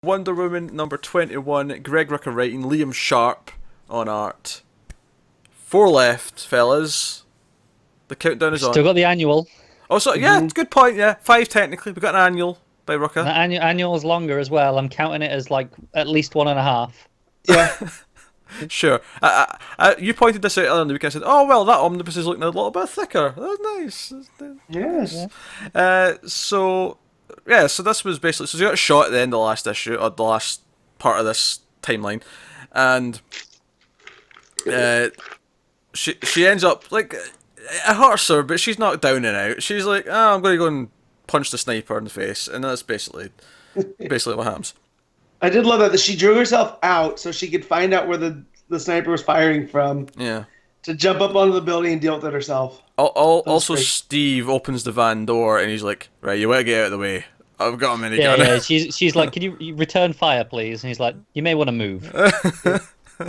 Wonder Woman number 21, Greg Rucka writing, Liam Sharp on art. 4 left, fellas. The countdown is Still on. got the annual. Oh, so yeah, good point. Yeah, 5 technically. We got an annual by And Rucka. the annual is longer as well. I'm counting it as like at least 1.5. Yeah. Sure. You pointed this out earlier in the week. I said, "Oh well, that omnibus is looking a little bit thicker. That's nice." Yes. So yeah, so this was basically so she got shot at the end of the last issue or the last part of this timeline, and she ends up like it hurts her, but she's not down and out. She's like, "Oh, I'm going to go and punch the sniper in the face," and that's basically what happens. I did love that she drew herself out so she could find out where the sniper was firing from Yeah. to jump up onto the building and deal with it herself. Also, great. Steve opens the van door and he's like, "Right, you want to get out of the way. I've got a minigun." Yeah. She's like, "Can you return fire, please?" And he's like, "You may want to move."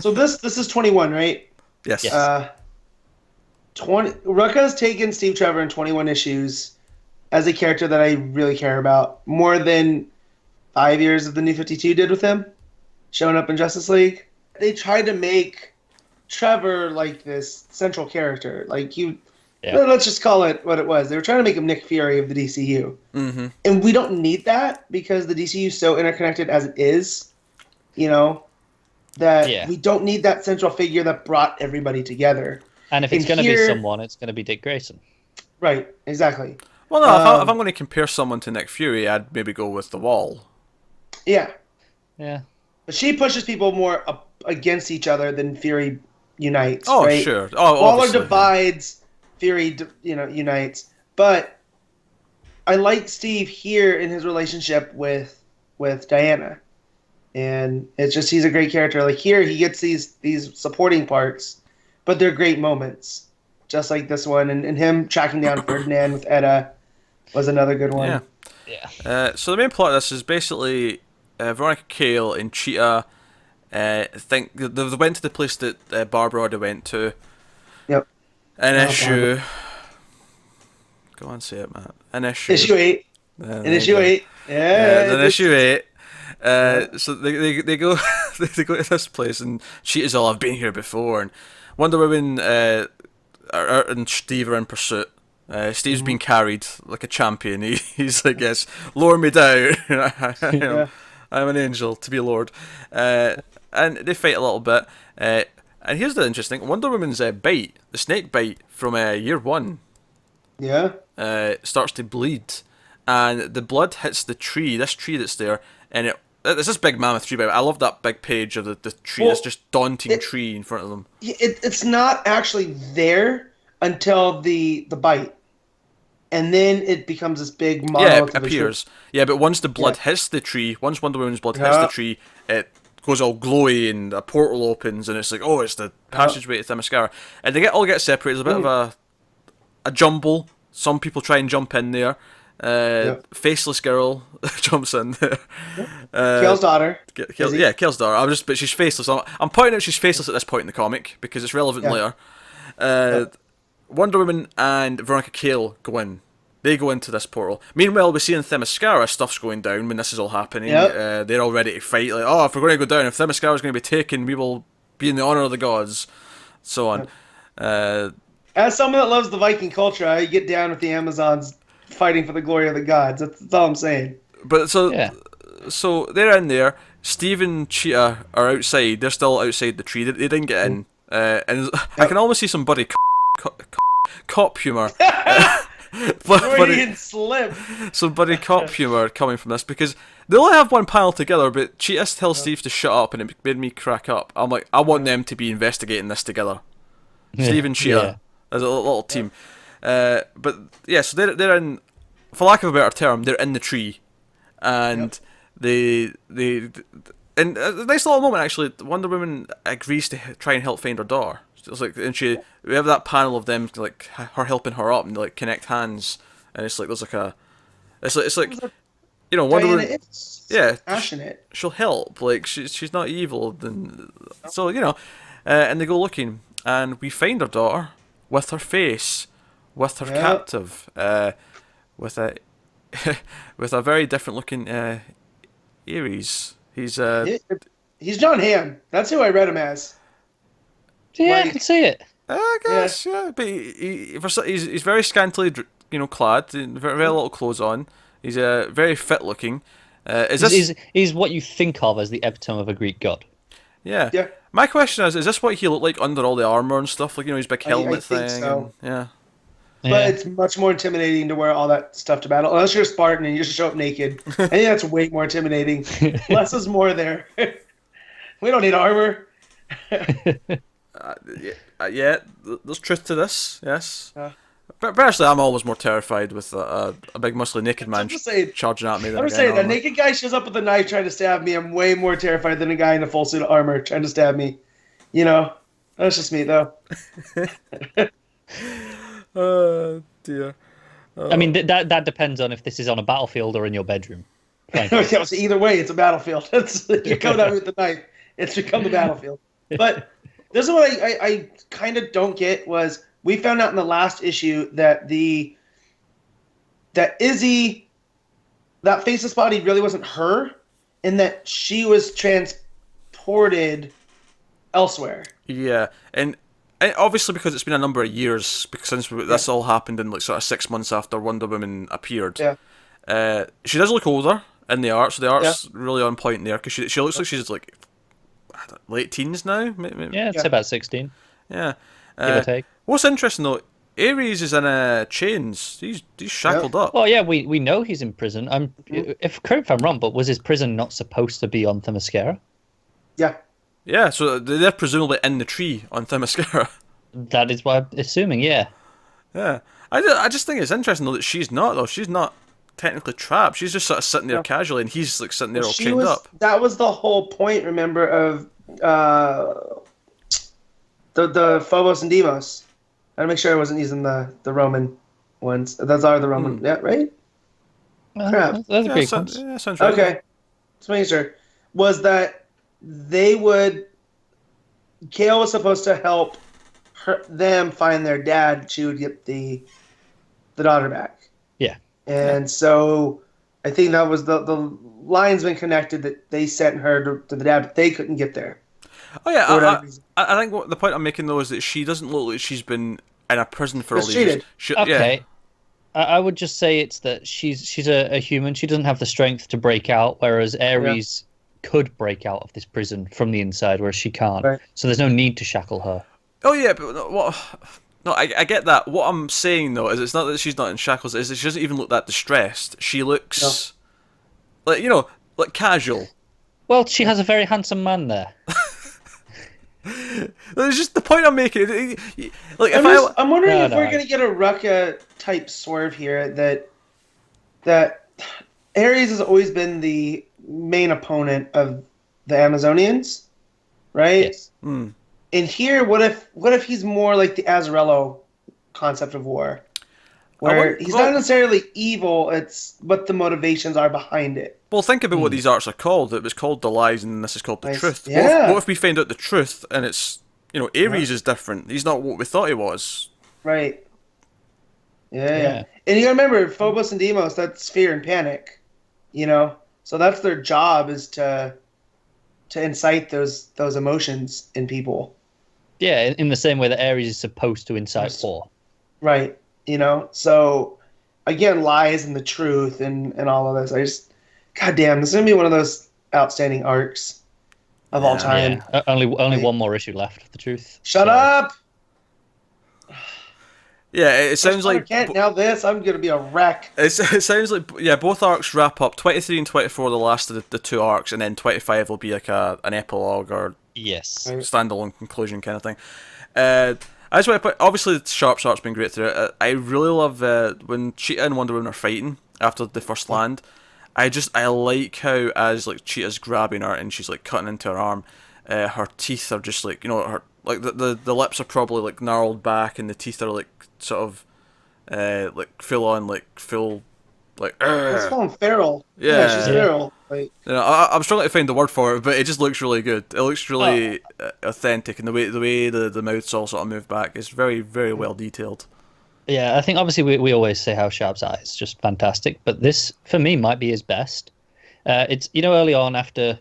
So this is 21, right? Yes. Yes. 20 Rucka's taken Steve Trevor in 21 issues as a character that I really care about more than 5 years of the New 52 did with him showing up in Justice League. They tried to make Trevor like this central character. Like let's just call it what it was. They were trying to make him Nick Fury of the DCU. Mm-hmm. And we don't need that because the DCU is so interconnected as it is, that we don't need that central figure that brought everybody together. And if it's going to be someone, it's going to be Dick Grayson. Right, exactly. Well, no, if I'm going to compare someone to Nick Fury, I'd maybe go with The Wall. Yeah. Yeah. But she pushes people more up against each other than Fury unites. Oh, right? sure. Oh, Waller obviously. divides, Fury, unites. But I like Steve here in his relationship with Diana, and it's just he's a great character. Like here, he gets these supporting parts, but they're great moments, just like this one, and him tracking down Ferdinand with Etta was another good one. Yeah. So the main plot of this is basically Veronica Cale and Cheetah think they went to the place that Barbara already went to. Yep. An issue. Barbara. Go on, say it, Matt. An issue. Issue 8. An issue 8. Yeah, an issue 8. So they go they go to this place and Cheetah's all, "I've been here before," and Wonder Woman and Steve are in pursuit. Steve's been carried like a champion. He's like, "Yes, lower me down. I'm an angel to be lowered." And they fight a little bit. And here's the interesting: Wonder Woman's bite, the snake bite from year 1, starts to bleed, and the blood hits the tree. This tree that's there, and it's this big mammoth tree. But I love that big page of the tree. This just daunting tree in front of them. It's not actually there until the bite. And then it becomes this big model. Yeah, it appears. Yeah, but once the blood hits the tree, once Wonder Woman's blood hits the tree, it goes all glowy and a portal opens and it's like, oh, it's the passageway to Themyscira. And they all get separated. There's a bit of a jumble. Some people try and jump in there. Faceless girl jumps in there. Kale's daughter. Kale's daughter. But she's faceless. I'm pointing out she's faceless at this point in the comic because it's relevant later. Wonder Woman and Veronica Cale go in. They go into this portal. Meanwhile, we see in Themyscira stuff's going down when this is all happening. They're all ready to fight. Like, oh, if we're going to go down, if Themyscira is going to be taken, we will be in the honor of the gods. So on. As someone that loves the Viking culture, I get down with the Amazons fighting for the glory of the gods. That's all I'm saying. But so they're in there. Steve and Cheetah are outside. They're still outside the tree. They didn't get in. And I can almost see some buddy cop humor. Some buddy cop humor coming from this because they only have one panel together, but Cheetah tells Steve to shut up, and it made me crack up. I'm like, I want them to be investigating this together. Steve and Cheetah as a little team. But yeah, so they're in, for lack of a better term, they're in the tree, and they and a nice little moment actually. Wonder Woman agrees to try and help find her daughter. It's like, and we have that panel of them like her helping her up and like connect hands, and it's like there's like it's like Wonder Woman, passionate. She'll help, like she's not evil, and so and they go looking, and we find her daughter with her face, with her captive, with a with a very different looking Ares He's He's John Hamm. That's who I read him as. Yeah, I Like- can see it. I guess, yeah. But he's very scantily, clad, very little clothes on. He's very fit looking. He's what you think of as the epitome of a Greek god. Yeah. Yeah. My question is this what he looked like under all the armor and stuff? Like, his big I helmet think thing. so. Yeah. But Yeah. it's much more intimidating to wear all that stuff to battle. Unless you're a Spartan and you just show up naked. I think that's way more intimidating. Less is more there. We don't need armor. Yeah, there's truth to this, yes. Yeah. But personally, I'm always more terrified with a big muscly naked man just saying- charging at me than I'm a just guy in saying, that armor. naked guy shows up with a knife trying to stab me. I'm way more terrified than a guy in a full suit of armor trying to stab me. That's just me, though. Oh, dear. I mean, that depends on if this is on a battlefield or in your bedroom. frankly. So either way, it's a battlefield. You come down with the knife, it's become the battlefield. But this is what I kind of don't get was we found out in the last issue that that Izzy, that faceless body really wasn't her, and that she was transported elsewhere. Yeah, and obviously because it's been a number of years, because since this all happened in like sort of 6 months after Wonder Woman appeared. Yeah. She does look older in the art, so the art's really on point there, because she looks like she's like late teens now. Yeah, it's about 16, Yeah. give or take. What's interesting though, Ares is in chains. He's shackled up. Well, yeah, we know he's in prison. Correct if I'm wrong, but was his prison not supposed to be on Themyscira? Yeah. Yeah, so they're presumably in the tree on Themyscira. That is what I'm assuming, yeah. Yeah. I just think it's interesting though that she's not, though. She's not technically trapped. She's just sort of sitting there casually, and he's like sitting there all chained up. That was the whole point, remember, of the Phobos and Deimos. I gotta make sure I wasn't using the Roman ones. Those are the Roman, yeah, right? Crap. That's a Yeah, Greek sounds one. right. Okay, just making sure. Was that Kale was supposed to help them find their dad. She would get the daughter back. Yeah. And so I think that was the line's been connected that they sent her to the dad, but they couldn't get there. Oh yeah, For whatever reason. I think the point I'm making though is that she doesn't look like she's been in a prison for all these Mistreated. years. Okay. Yeah. I would just say it's that she's a human. She doesn't have the strength to break out, whereas Ares could break out of this prison from the inside, whereas she can't. Right. So there's no need to shackle her. Oh yeah, but I get that. What I'm saying though is it's not that she's not in shackles. It's that she doesn't even look that distressed. She looks like like casual. Well, she has a very handsome man there. It's just the point I'm making. Like I'm wondering if No, we're gonna get a Rucka type swerve here that Ares has always been the main opponent of the Amazonians, right? Yes. Mm. And here, what if he's more like the Azarello concept of war, where he's not necessarily evil, it's what the motivations are behind it. Well, think about what these arts are called. It was called The Lies, and this is called The Truth. Yeah. What if we find out the truth, and it's Ares is different. He's not what we thought he was. Right. Yeah. And you gotta remember, Phobos and Deimos, that's fear and panic. So that's their job, is to incite those emotions in people. Yeah, in the same way that Ares is supposed to incite war. Right. So again, lies and the truth and all of this. God damn, this is gonna be one of those outstanding arcs of all time. Yeah. Only one more issue left of the truth. Shut up! Yeah, it sounds like now this, I'm gonna be a wreck. it sounds like both arcs wrap up. 23 and 24 are the last of the two arcs, and then 25 will be like an epilogue or Yes. standalone conclusion kind of thing. I just want to put, obviously Sharp's art's been great through it. I really love when Cheetah and Wonder Woman are fighting after the first land. I like how as like Cheetah's grabbing her and she's like cutting into her arm, her teeth are just like her like the lips are probably like gnarled back and the teeth are like sort of like full on like full like. Let's call him feral. Yeah. She's feral. Like, I'm struggling to find the word for it, but it just looks really good. It looks really authentic, and the way the mouths all sort of move back is very, very well detailed. Yeah, I think obviously we always say how Sharp's eye is just fantastic, but this for me might be his best. It's early on after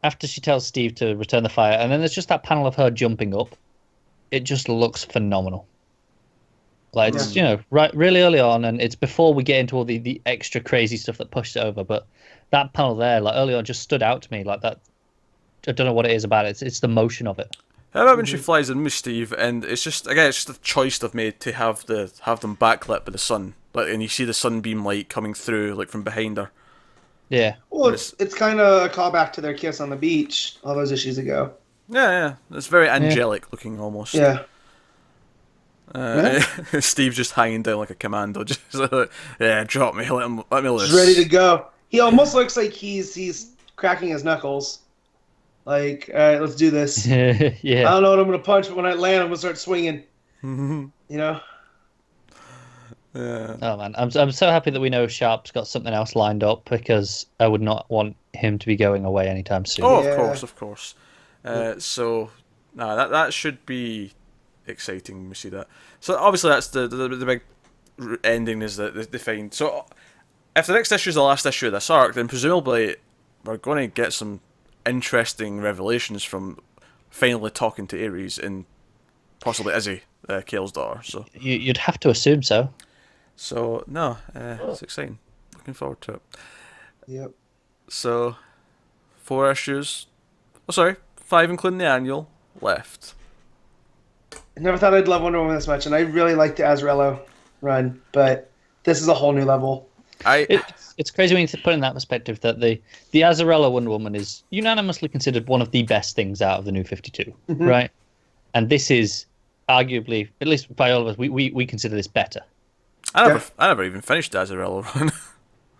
after she tells Steve to return the fire, and then there's just that panel of her jumping up. It just looks phenomenal. Like, it's, right, really early on, and it's before we get into all the extra crazy stuff that pushed it over. But that panel there, like early on, just stood out to me. Like that, I don't know what it is about it. It's the motion of it. How about when she flies in with Steve, and it's just a choice they've made to have them backlit by the sun, like, and you see the sunbeam light coming through like from behind her. Yeah. Well, it's kind of a callback to their kiss on the beach all those issues ago. Yeah. It's very angelic looking almost. Yeah. Steve's just hanging down like a commando, just like, drop me, let me loose. He's ready to go. He almost looks like he's cracking his knuckles. Like, all right, let's do this. Yeah. I don't know what I'm gonna punch, but when I land, I'm gonna start swinging. You know. Yeah. Oh man, I'm so happy that we know Sharp's got something else lined up, because I would not want him to be going away anytime soon. Oh, of course. So, that should be exciting when we see that. So obviously that's the big ending is that they find. So if the next issue is the last issue of this arc, then presumably we're going to get some interesting revelations from finally talking to Ares and possibly Izzy, Kale's daughter. So you'd have to assume so. So no, it's exciting. Looking forward to it. Yep. So 4 issues. Oh, sorry, 5 including the annual left. I never thought I'd love Wonder Woman this much, and I really like the Azzarello run, but this is a whole new level. It's crazy when you put it in that perspective that the Azzarello Wonder Woman is unanimously considered one of the best things out of the New 52, right? And this is arguably, at least by all of us, we consider this better. I never even finished the Azzarello run.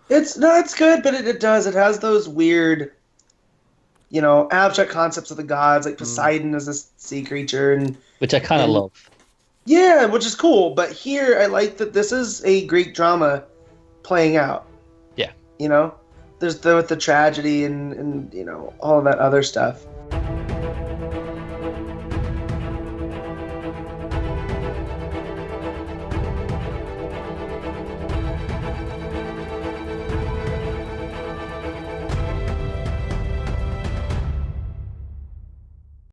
It's good, but it has those weird, abstract concepts of the gods, like Poseidon as a sea creature, and which I kind of love. Yeah, which is cool. But here, I like that this is a Greek drama playing out. Yeah. There's with the tragedy and all of that other stuff.